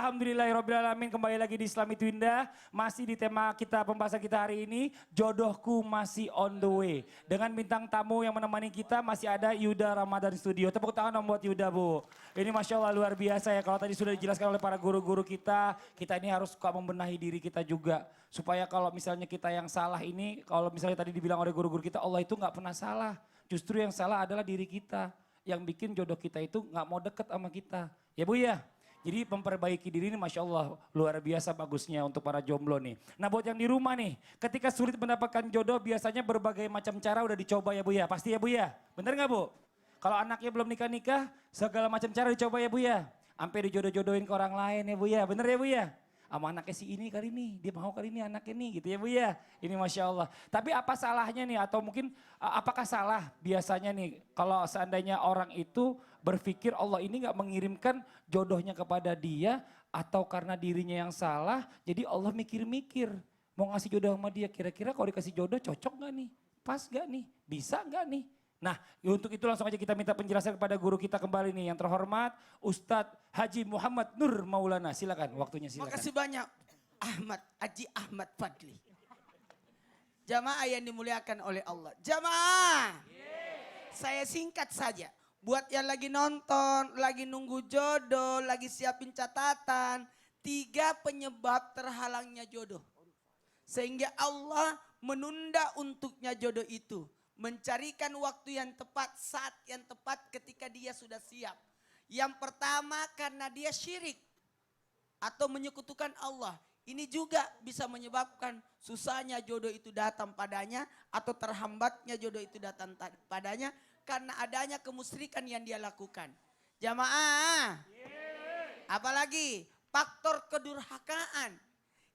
Alhamdulillahirrabbilalamin, kembali lagi di Islami Twinda. Masih di tema kita, pembahasan kita hari ini, jodohku masih on the way. Dengan bintang tamu yang menemani kita masih ada Yuda Ramadan Studio. Tepuk tangan dong buat Yuda, Bu. Ini Masya Allah luar biasa ya, kalau tadi sudah dijelaskan oleh para guru-guru kita ini harus suka membenahi diri kita juga. Supaya kalau misalnya kita yang salah ini, kalau misalnya tadi dibilang oleh guru-guru kita, Allah itu gak pernah salah. Justru yang salah adalah diri kita. Yang bikin jodoh kita itu gak mau deket sama kita. Ya Bu ya? Jadi memperbaiki diri ini Masya Allah luar biasa bagusnya untuk para jomblo nih. Nah buat yang di rumah nih, ketika sulit mendapatkan jodoh biasanya berbagai macam cara udah dicoba ya Bu ya. Pasti ya Bu ya, bener gak Bu? Kalau anaknya belum nikah-nikah, segala macam cara dicoba ya Bu ya. Sampai dijodoh-jodohin ke orang lain ya Bu ya, bener ya Bu ya? Sama anaknya si ini kali ini, dia mau kali ini anaknya nih gitu ya Bu ya. Ini Masya Allah. Tapi apa salahnya nih atau mungkin apakah salah biasanya nih kalau seandainya orang itu berpikir Allah ini gak mengirimkan jodohnya kepada dia atau karena dirinya yang salah jadi Allah mikir-mikir mau ngasih jodoh sama dia, kira-kira kalau dikasih jodoh cocok gak nih, pas gak nih, bisa gak nih. Nah untuk itu langsung aja kita minta penjelasan kepada guru kita kembali nih yang terhormat Ustadz Haji Muhammad Nur Maulana, silakan waktunya silakan. Makasih banyak Haji Ahmad Fadli. Jamaah yang dimuliakan oleh Allah. Jamaah, saya singkat saja. Buat yang lagi nonton, lagi nunggu jodoh, lagi siapin catatan. 3 penyebab terhalangnya jodoh. Sehingga Allah menunda untuknya jodoh itu. Mencarikan waktu yang tepat, saat yang tepat ketika dia sudah siap. Yang pertama karena dia syirik. Atau menyekutukan Allah. Ini juga bisa menyebabkan susahnya jodoh itu datang padanya. Atau terhambatnya jodoh itu datang padanya. Karena adanya kemusyrikan yang dia lakukan. Jamaah. Apalagi faktor kedurhakaan.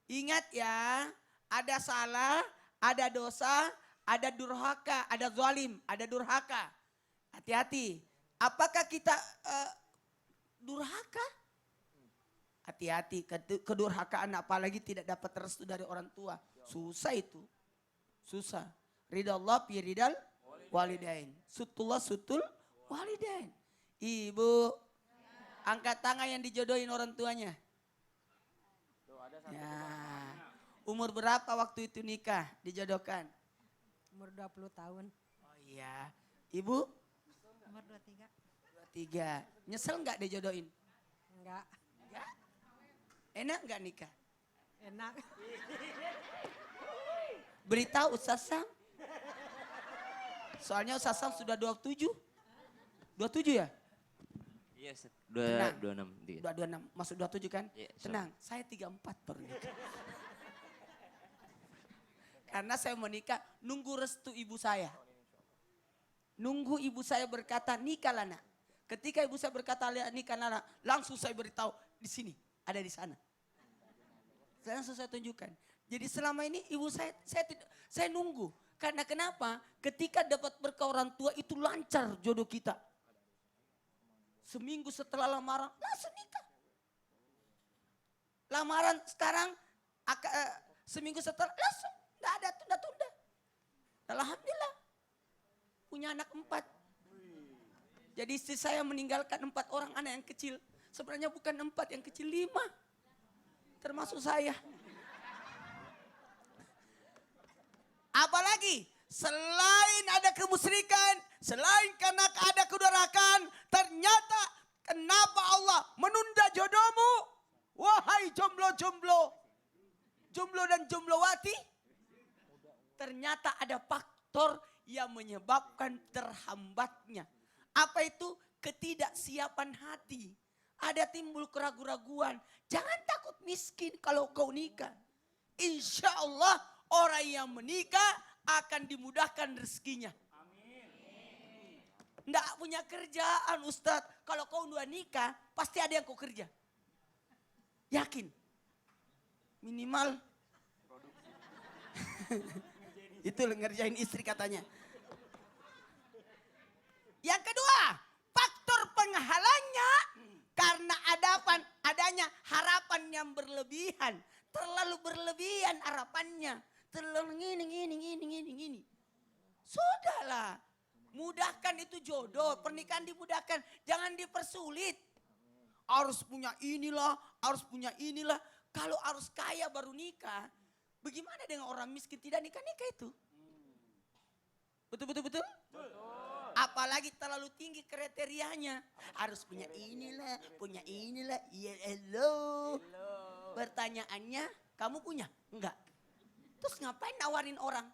Ingat ya, ada salah, ada dosa, ada durhaka, ada zalim, ada durhaka. Hati-hati. Apakah kita durhaka? Hati-hati, kedurhakaan apalagi tidak dapat restu dari orang tua. Susah itu. Susah. Ridha Allah fi ridal walidain. Sutullah sutul walidain. Ibu, angkat tangan yang dijodohin orang tuanya. Ya. Umur berapa waktu itu nikah, dijodohkan? Umur 20 tahun. Oh iya. Ibu? Umur 23. 23. Nyesel nggak dijodohin? Enggak. Enggak? Enak nggak nikah? Enak. Beritahu Ustaz Sam. Soalnya Ustaz Sam sudah 27. 27 ya? Iya, 26. 26, masuk 27 kan? Iya, Tenang, saya 34 baru nikah. Karena saya mau nikah, nunggu restu ibu saya. Nunggu ibu saya berkata, nikahlah nak. Ketika ibu saya berkata, nikahlah nak, langsung saya beritahu, di sini, ada di sana. Langsung saya tunjukkan. Jadi selama ini ibu saya nunggu. Karena kenapa? Ketika dapat berkah orang tua itu lancar jodoh kita. Seminggu setelah lamaran, langsung nikah. Lamaran sekarang, seminggu setelah, langsung. Nggak ada tunda-tunda. Alhamdulillah. Punya anak 4. Jadi istri saya meninggalkan 4 orang anak yang kecil. Sebenarnya bukan 4 yang kecil, 5. Termasuk saya. Apalagi selain ada kemusyrikan, selain karena ada kedurhakaan, ternyata kenapa Allah menunda jodohmu? Wahai jomblo-jomblo. Jomblo dan jomblowati. Ternyata ada faktor yang menyebabkan terhambatnya. Apa itu? Ketidaksiapan hati. Ada timbul keraguan-raguan. Jangan takut miskin kalau kau nikah. Insya Allah orang yang menikah akan dimudahkan rezekinya. Nggak punya kerjaan Ustadz. Kalau kau udah nikah pasti ada yang kau kerja. Yakin? Minimal. Itu ngerjain istri katanya. Yang kedua, faktor penghalangnya karena adanya harapan yang berlebihan. Terlalu berlebihan harapannya. Terlalu gini. Sudahlah. Mudahkan itu jodoh, pernikahan dimudahkan. Jangan dipersulit. harus punya inilah, harus punya inilah. Kalau harus kaya baru nikah, bagaimana dengan orang miskin tidak nikah-nikah itu? Betul, betul, betul? Apalagi terlalu tinggi kriterianya. Harus punya inilah, iya hello. Pertanyaannya, kamu punya? Enggak. Terus ngapain nawarin orang?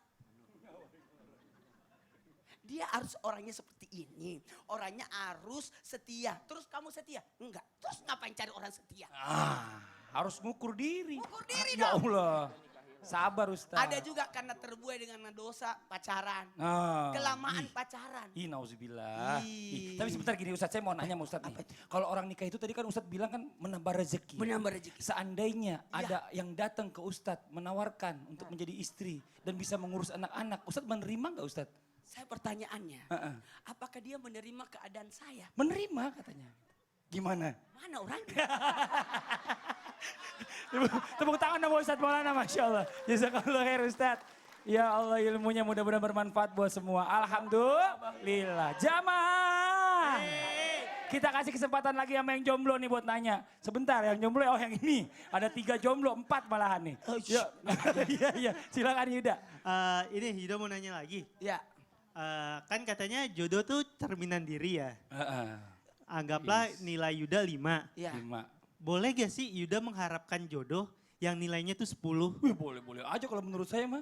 Dia harus orangnya seperti ini. Orangnya harus setia. Terus kamu setia? Enggak. Terus ngapain cari orang setia? Harus ngukur diri. Ngukur diri Ya dong. Allah. Sabar Ustaz. Ada juga karena terbuai dengan dosa pacaran. Kelamaan pacaran. Ih, nauzubillah. Ih. Tapi sebentar gini Ustaz, saya mau nanya sama Ustaz nih. Kalau orang nikah itu tadi kan Ustaz bilang kan menambah rezeki. Menambah rezeki. Seandainya ada yang datang ke Ustaz menawarkan untuk menjadi istri dan bisa mengurus anak-anak, Ustaz menerima nggak Ustaz? Saya pertanyaannya, apakah dia menerima keadaan saya? Menerima katanya. Gimana? Mana orangnya? Tepuk tangan sama Ustaz Maulana, Masya Allah. Jazakallah khair Ustaz. Ya Allah, ilmunya mudah-mudahan bermanfaat buat semua. Alhamdulillah. Jamaah. Kita kasih kesempatan lagi sama yang jomblo nih buat nanya. Sebentar, yang jomblo, oh yang ini. Ada 3 jomblo, 4 malahan nih. Yuk. Iya, silakan Yuda. Ini Yuda mau nanya lagi. Ya. Kan katanya jodoh tuh cerminan diri ya. Anggaplah nilai Yuda 5. Ya. 5. Boleh gak sih Yuda mengharapkan jodoh yang nilainya tuh 10? Wih, boleh aja kalau menurut saya mah.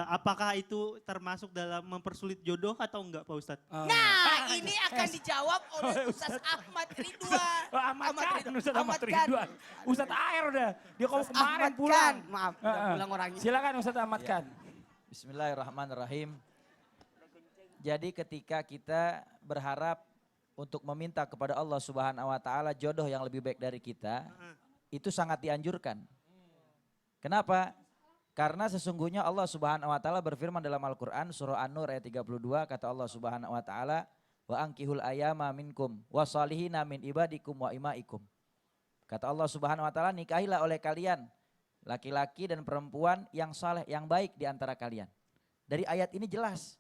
Apakah itu termasuk dalam mempersulit jodoh atau enggak Pak Ustadz? Nah, ini akan dijawab oleh Ustaz Ahmad Ridwan. Ustaz Ridwan. Ustaz Air udah. Dia kalau Ustaz kemarin Ahmad pulang. Khan. Maaf, udah pulang orangnya. Silakan Ustaz Ahmad Khan. Bismillahirrahmanirrahim. Jadi ketika kita berharap untuk meminta kepada Allah Subhanahu wa taala jodoh yang lebih baik dari kita, itu sangat dianjurkan. Kenapa? Karena sesungguhnya Allah Subhanahu wa taala berfirman dalam Al-Qur'an surah An-Nur ayat 32, kata Allah Subhanahu wa taala, "Wa ankihul ayyama minkum wasalihina min ibadikum wa imaikum." Kata Allah Subhanahu wa taala, nikahilah oleh kalian laki-laki dan perempuan yang saleh, yang baik di antara kalian. Dari ayat ini jelas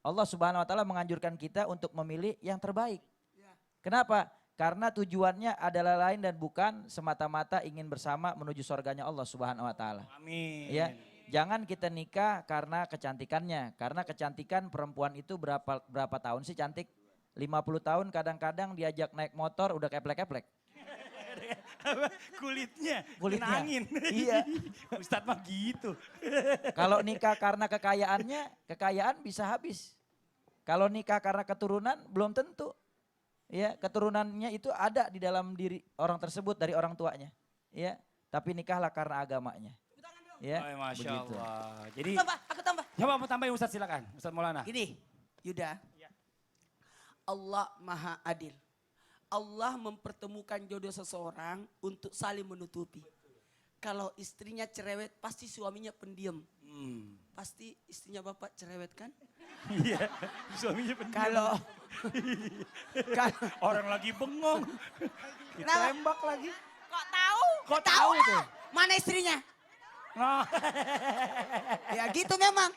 Allah Subhanahu wa taala menganjurkan kita untuk memilih yang terbaik. Kenapa? Karena tujuannya adalah lain dan bukan semata-mata ingin bersama menuju surganya Allah Subhanahu wa taala. Amin. Ya, jangan kita nikah karena kecantikannya. Karena kecantikan perempuan itu berapa tahun sih cantik? 50 tahun kadang-kadang diajak naik motor udah keplek-keplek. Kulitnya Kulitnya. kena angin. Iya. Ustadz mah gitu. Kalau nikah karena kekayaan bisa habis. Kalau nikah karena keturunan belum tentu. Ya, keturunannya itu ada di dalam diri orang tersebut dari orang tuanya. Ya, tapi nikahlah karena agamanya. Ya, Oh, Masya begitu. Allah. Jadi, Aku tambah. coba mau tambahin Ustadz silakan. Ustadz Maulana. Gini, Yuda. Allah Maha Adil. Allah mempertemukan jodoh seseorang untuk saling menutupi. Kalau istrinya cerewet, pasti suaminya pendiam. Pasti istrinya bapak cerewet kan? Iya, suaminya pendiam. Kalau Orang lagi bengong. Ditembak lagi. kok tahu? Kok tahu tuh? Mana istrinya? Nah, Ya gitu memang.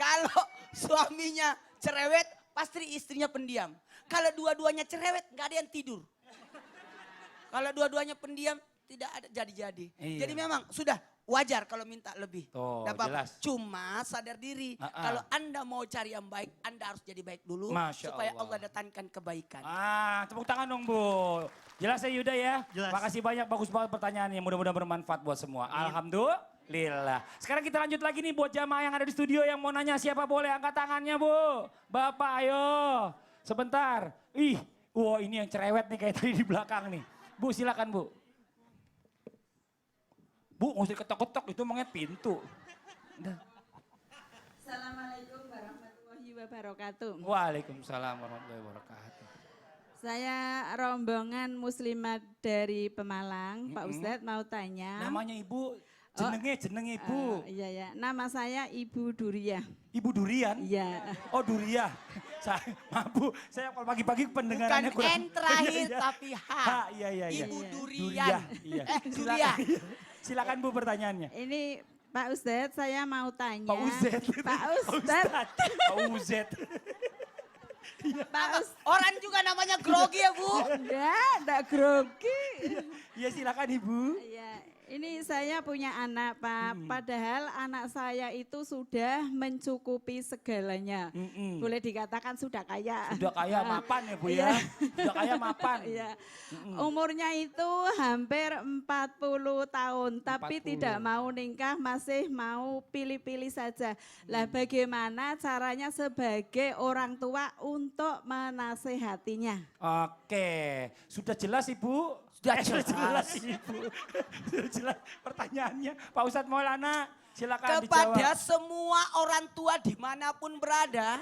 Kalau suaminya cerewet, pasti istrinya pendiam. Kalau dua-duanya cerewet, nggak ada yang tidur. Kalau dua-duanya pendiam, tidak ada jadi-jadi. Iya. Jadi memang sudah wajar kalau minta lebih. Tuh, Nggak apa-apa. jelas. Cuma sadar diri, kalau Anda mau cari yang baik, Anda harus jadi baik dulu. Masya supaya Allah. Allah datangkan kebaikan. tepuk tangan dong Bu. Jelas ya Yuda ya? Jelas. Makasih banyak, bagus banget pertanyaannya. Mudah-mudahan bermanfaat buat semua. Alhamdulillah. Sekarang kita lanjut lagi nih buat jamaah yang ada di studio yang mau nanya siapa boleh angkat tangannya Bu. Bapak ayo. Sebentar. Wah ini yang cerewet nih kayak tadi di belakang nih. Bu silakan Bu. Bu nggak usah ketok-ketok itu emangnya pintu. Udah. Assalamualaikum warahmatullahi wabarakatuh. Waalaikumsalam warahmatullahi wabarakatuh. Saya rombongan muslimat dari Pemalang. Pak Ustadz mau tanya. Namanya Ibu, jenenge Ibu. Iya ya, nama saya Ibu Duria. Ibu Durian? Iya. Oh Duria. Maaf Bu, saya kalau pagi-pagi Bukan pendengarannya kurang. N terakhir Iya. tapi H. Iya. Ibu Iya. Durian. Iya. Duria. Silakan Bu pertanyaannya. Ini Pak Ustadz saya mau tanya. Pak Uzet. Pak Ustadz. Pak Uzet. Pak Ustadz. Orang juga namanya grogi ya Bu. Enggak grogi. Iya silakan Ibu. Ya, ini saya punya anak Pak, padahal anak saya itu sudah mencukupi segalanya. Boleh dikatakan sudah kaya. Sudah kaya mapan ya Bu ya. Iya. Sudah kaya mapan. Iya. Umurnya itu hampir 40 tahun, tapi 40. tidak mau nikah, masih mau pilih-pilih saja. Lah bagaimana caranya sebagai orang tua untuk menasehatinya? Oke, sudah jelas Ibu? Sudah Sudah jelas jelas. Ibu. Sudah jelas pertanyaannya. Pak Ustadz Maulana, silakan Kepada dijawab. semua orang tua dimanapun berada,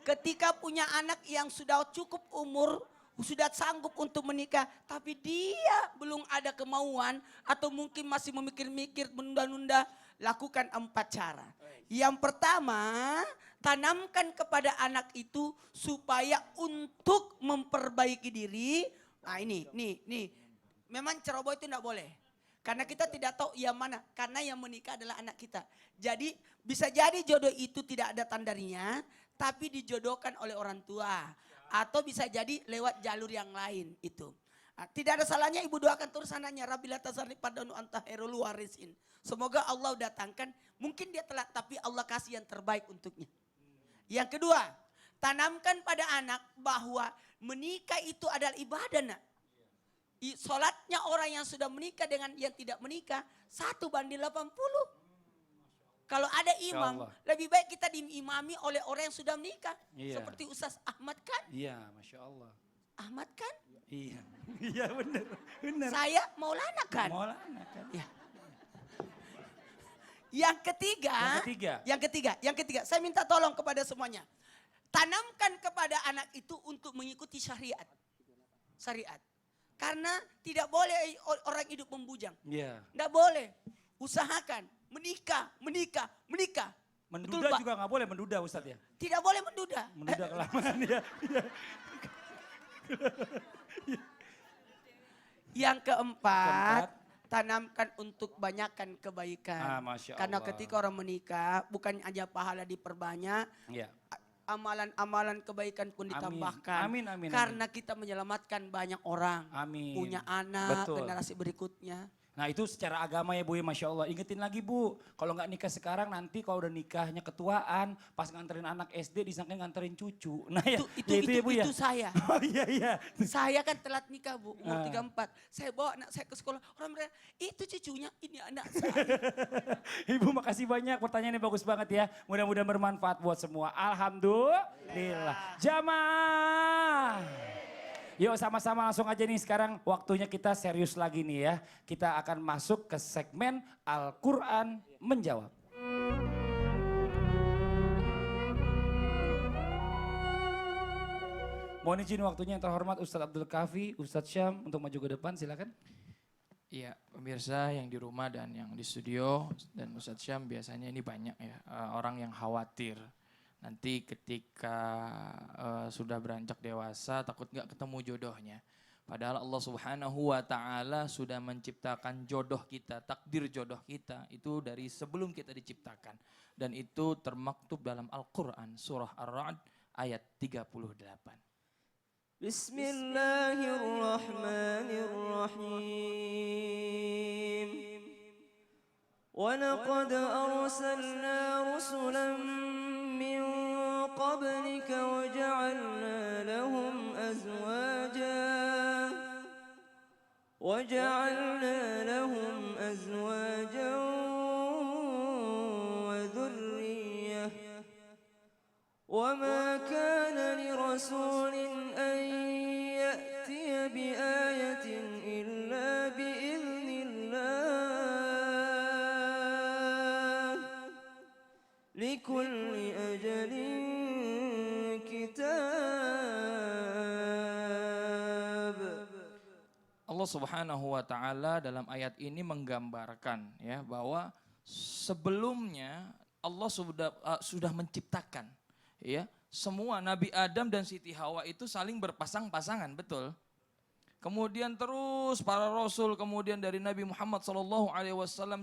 ketika punya anak yang sudah cukup umur, sudah sanggup untuk menikah, tapi dia belum ada kemauan atau mungkin masih memikir-mikir menunda-nunda, lakukan 4 cara. Yang pertama, tanamkan kepada anak itu supaya untuk memperbaiki diri. Nah ini, nih. Memang ceroboh itu tidak boleh. Karena kita tidak tahu yang mana. Karena yang menikah adalah anak kita. Jadi bisa jadi jodoh itu tidak ada tandanya. Tapi dijodohkan oleh orang tua. Atau bisa jadi lewat jalur yang lain itu. Nah, tidak ada salahnya ibu doakan terus anaknya. Rabbilah tasarri padanu anta herul warisin. Semoga Allah datangkan. Mungkin dia telat tapi Allah kasih yang terbaik untuknya. Yang kedua, tanamkan pada anak bahwa menikah itu adalah ibadah nak. Sholatnya orang yang sudah menikah dengan yang tidak menikah 1:80. Kalau ada imam, Allah. lebih baik kita diimami oleh orang yang sudah menikah. Iya. Seperti Ustaz Ahmad kan? Iya, Masya Allah. Ahmad kan? Iya, iya benar, benar. Saya Maulana kan? Maulana kan. Ya. Yang ketiga, yang ketiga, saya minta tolong kepada semuanya. Tanamkan kepada anak itu untuk mengikuti syariat. Syariat. Karena tidak boleh orang hidup membujang. Iya. Tidak boleh. Usahakan menikah. Menduda Betul, Pak? juga nggak boleh menduda Ustadz ya. Tidak boleh menduda. Menduda kelamaan ya. Yang keempat, tanamkan untuk banyakkan kebaikan. Masya Karena Allah. ketika orang menikah, bukan aja pahala diperbanyak, Iya. amalan-amalan kebaikan pun ditambahkan. Amin, amin, amin. Karena kita menyelamatkan banyak orang. Amin. Punya anak, Betul. generasi berikutnya. Nah itu secara agama ya Bu, ya, Masya Allah. Ingetin lagi Bu, kalau nggak nikah sekarang nanti kalau udah nikahnya ketuaan, pas nganterin anak SD disangka nganterin cucu. Nah ya, Itu ya, Bu ya. itu saya. Oh iya, iya. Saya kan telat nikah Bu, umur Ah. 34. Saya bawa anak saya ke sekolah. Orang bilang, itu cucunya, ini anak saya. Ibu makasih banyak, pertanyaannya bagus banget ya. Mudah-mudahan bermanfaat buat semua. Alhamdulillah. Jamaah. Yuk sama-sama langsung aja nih sekarang waktunya kita serius lagi nih ya. Kita akan masuk ke segmen Al-Quran Menjawab. Mohon izin waktunya yang terhormat Ustadz Abdul Kafi, Ustadz Syam untuk maju ke depan silakan. Iya, pemirsa yang di rumah dan yang di studio dan Ustadz Syam biasanya ini banyak ya orang yang khawatir. Nanti ketika sudah beranjak dewasa takut nggak ketemu jodohnya. Padahal Allah Subhanahu wa Ta'ala sudah menciptakan jodoh kita, takdir jodoh kita itu dari sebelum kita diciptakan. Dan itu termaktub dalam Al-Quran surah Ar-Ra'd ayat 38. Bismillahirrahmanirrahim. ولقد أرسلنا رسلا من قبلك وجعلنا لهم أزواجا وذرية وما كان لرسول أن يأتي بآية إلا بإذن الله لكل أجل كتاب. Allah Subhanahu wa Ta'ala dalam ayat ini menggambarkan ya bahwa sebelumnya Allah sudah menciptakan ya semua Nabi Adam dan Siti Hawa itu saling berpasang-pasangan, betul. Kemudian terus para rasul, kemudian dari Nabi Muhammad SAW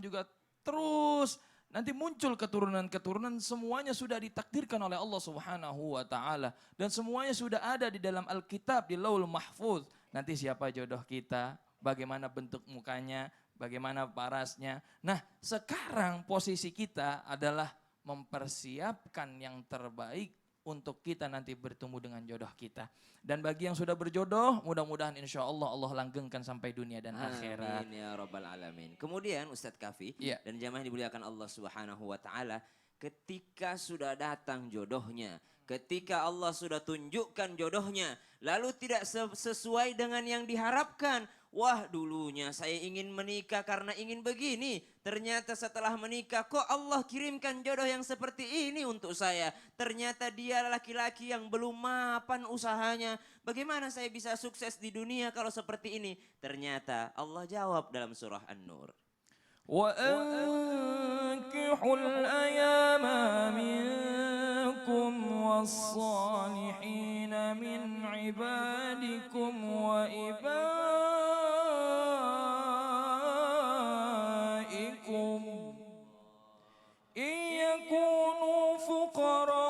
juga terus nanti muncul keturunan-keturunan, semuanya sudah ditakdirkan oleh Allah Subhanahu wa taala dan semuanya sudah ada di dalam Alkitab, di Lauhul Mahfuz. Nanti siapa jodoh kita, bagaimana bentuk mukanya, bagaimana parasnya. Nah, sekarang posisi kita adalah mempersiapkan yang terbaik untuk kita nanti bertemu dengan jodoh kita. Dan bagi yang sudah berjodoh, mudah-mudahan insya Allah Allah langgengkan sampai dunia dan akhirat. Amin ya rabbal alamin. Kemudian Ustadz Kafi Iya. dan jamaah yang dimuliakan Allah Subhanahu wa taala, ketika sudah datang jodohnya, ketika Allah sudah tunjukkan jodohnya, lalu tidak sesuai dengan yang diharapkan. Wah, dulunya saya ingin menikah karena ingin begini. Ternyata setelah menikah kok Allah kirimkan jodoh yang seperti ini untuk saya. Ternyata dia laki-laki yang belum mapan usahanya. Bagaimana saya bisa sukses di dunia kalau seperti ini? Ternyata Allah jawab dalam surah An-Nur. وَأَنكِحُوا الْأَيَامَ مِنكُمْ وَالصَّالِحِينَ مِنْ عِبَادِكُمْ وَإِمَائِكُمْ إِنْ يَكُونُوا فُقَرَاءَ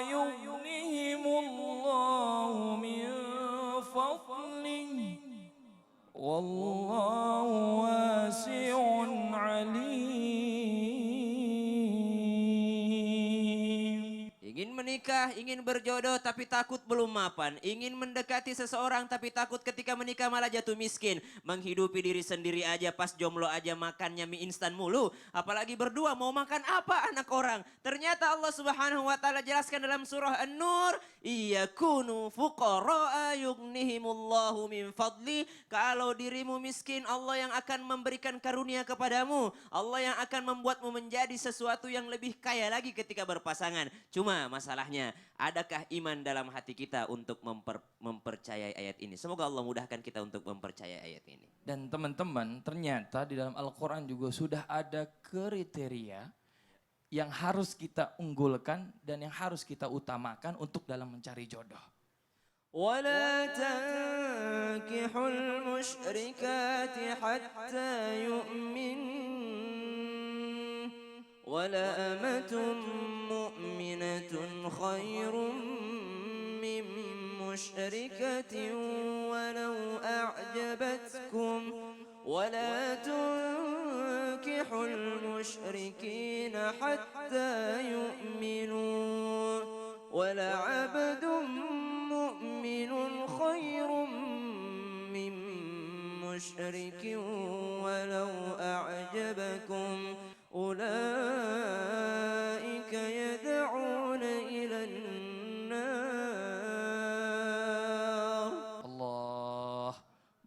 يُغْنِهِمُ اللَّهُ مِنْ فَضْلِهِ وَاللَّهُ وَاسِعٌ عَلِيمٌ. Ingin menikah, ingin berjodoh tapi takut belum mapan. Ingin mendekati seseorang tapi takut ketika menikah malah jatuh miskin. Menghidupi diri sendiri aja, pas jomblo aja makannya mie instan mulu. Apalagi berdua mau makan apa anak orang. Ternyata Allah Subhanahu wa taala jelaskan dalam surah An-Nur, iyakunu fuqara'a yughnihimullahu min fadli. Kalau dirimu miskin, Allah yang akan memberikan karunia kepadamu. Allah yang akan membuatmu menjadi sesuatu yang lebih kaya lagi ketika berpasangan. Cuma masalahnya, adakah iman dalam hati kita untuk mempercayai ayat ini? Semoga Allah mudahkan kita untuk mempercayai ayat ini. Dan teman-teman, ternyata di dalam Al-Quran juga sudah ada kriteria yang harus kita unggulkan dan yang harus kita utamakan untuk dalam mencari jodoh. ولا تنكحوا المشركات حتى يؤمنوا ولأمة مؤمنة خير من مشركة ولو أعجبتكم ولا تنكحوا المشركين حتى يؤمنوا ولعبد مؤمن خير من مشرك ولو أعجبكم أولئك يدعون إلى النار.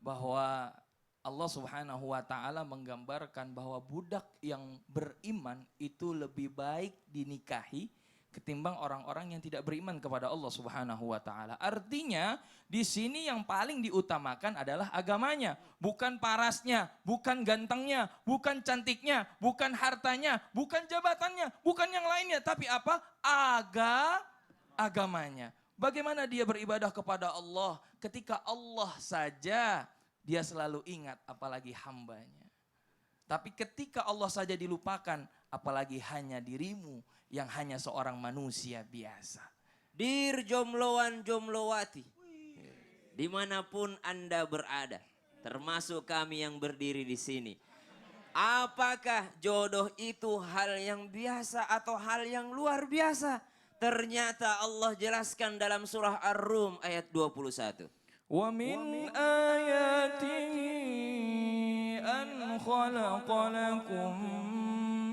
Bahwa Allah Subhanahu wa taala menggambarkan bahwa budak yang beriman itu lebih baik dinikahi ketimbang orang-orang yang tidak beriman kepada Allah Subhanahu wa taala. Artinya, di sini yang paling diutamakan adalah agamanya, bukan parasnya, bukan gantengnya, bukan cantiknya, bukan hartanya, bukan jabatannya, bukan yang lainnya, tapi apa? Agamanya. Bagaimana dia beribadah kepada Allah ketika Allah saja dia selalu ingat, apalagi hambanya. Tapi ketika Allah saja dilupakan, apalagi hanya dirimu yang hanya seorang manusia biasa. Dir jombloan jomblowati, dimanapun Anda berada, termasuk kami yang berdiri di sini. Apakah jodoh itu hal yang biasa atau hal yang luar biasa? Ternyata Allah jelaskan dalam surah Ar-Rum ayat 21. وَمِنْ آيَاتِهِ أَنْ خَلَقَ لَكُم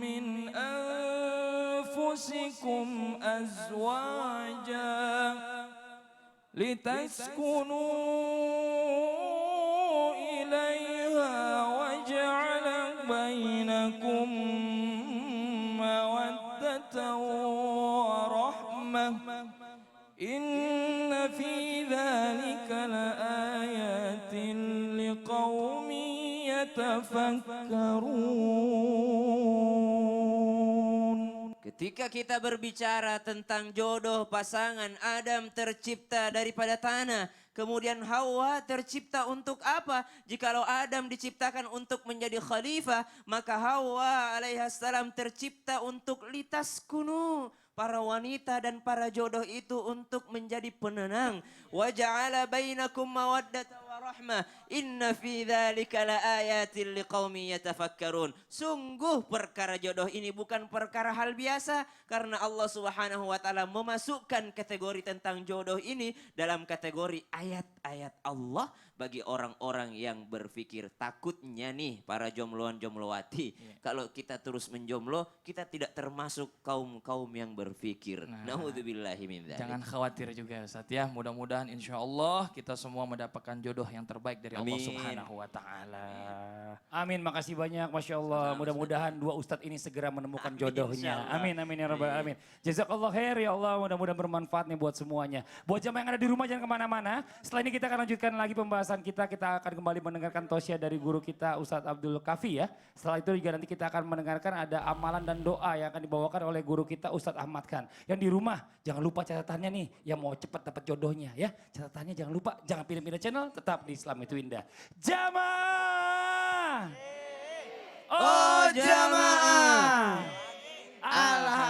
مِّنْ أَنفُسِكُمْ أَزْوَاجًا لِتَسْكُنُوا إِلَيْهَا وَجَعَلَ بَيْنَكُم مَّوَدَّةً وَرَحْمَةً إِنَّ فِي ذَلِكَ لَآيَاتٍ لِقَوْمٍ يَتَفَكَّرُونَ. Ketika kita berbicara tentang jodoh pasangan, Adam tercipta daripada tanah. Kemudian Hawa tercipta untuk apa? Jikalau Adam diciptakan untuk menjadi khalifah, maka Hawa alaihissalam tercipta untuk litaskunu. Para wanita dan para jodoh itu untuk menjadi penenang. Wa ja'ala bainakum mawaddatan wa rahmah. Inna fi dzalika laayatin liqaumin yatafakkarun. Sungguh perkara jodoh ini bukan perkara hal biasa karena Allah Subhanahu wa taala memasukkan kategori tentang jodoh ini dalam kategori ayat-ayat Allah bagi orang-orang yang berpikir. Takutnya nih para jombloan-jomblowati, kalau kita terus menjomblo, kita tidak termasuk kaum-kaum yang berpikir. Naudzubillahi min dzalik. Jangan khawatir juga Ustaz ya. Mudah-mudahan insya Allah kita semua mendapatkan jodoh yang terbaik dari Allah Amin. Subhanahu wa taala. Amin, makasih banyak, Masya Allah. Mudah-mudahan dua ustadz ini segera menemukan jodohnya. Amin, amin ya Rabbal Alamin. Jazakallah khair ya Allah, mudah-mudahan bermanfaat nih buat semuanya. Buat jamaah yang ada di rumah jangan kemana-mana. Setelah ini kita akan lanjutkan lagi pembahasan kita. Kita akan kembali mendengarkan tausiah dari guru kita Ustadz Abdul Kafi ya. Setelah itu juga nanti kita akan mendengarkan ada amalan dan doa yang akan dibawakan oleh guru kita Ustadz Ahmad Khan. Yang di rumah jangan lupa catatannya nih, yang mau cepat dapat jodohnya ya. Catatannya jangan lupa, jangan pilih-pilih channel, tetap di Islam itu Indah. Jamaah! Oh jamaah. Alhamdulillah.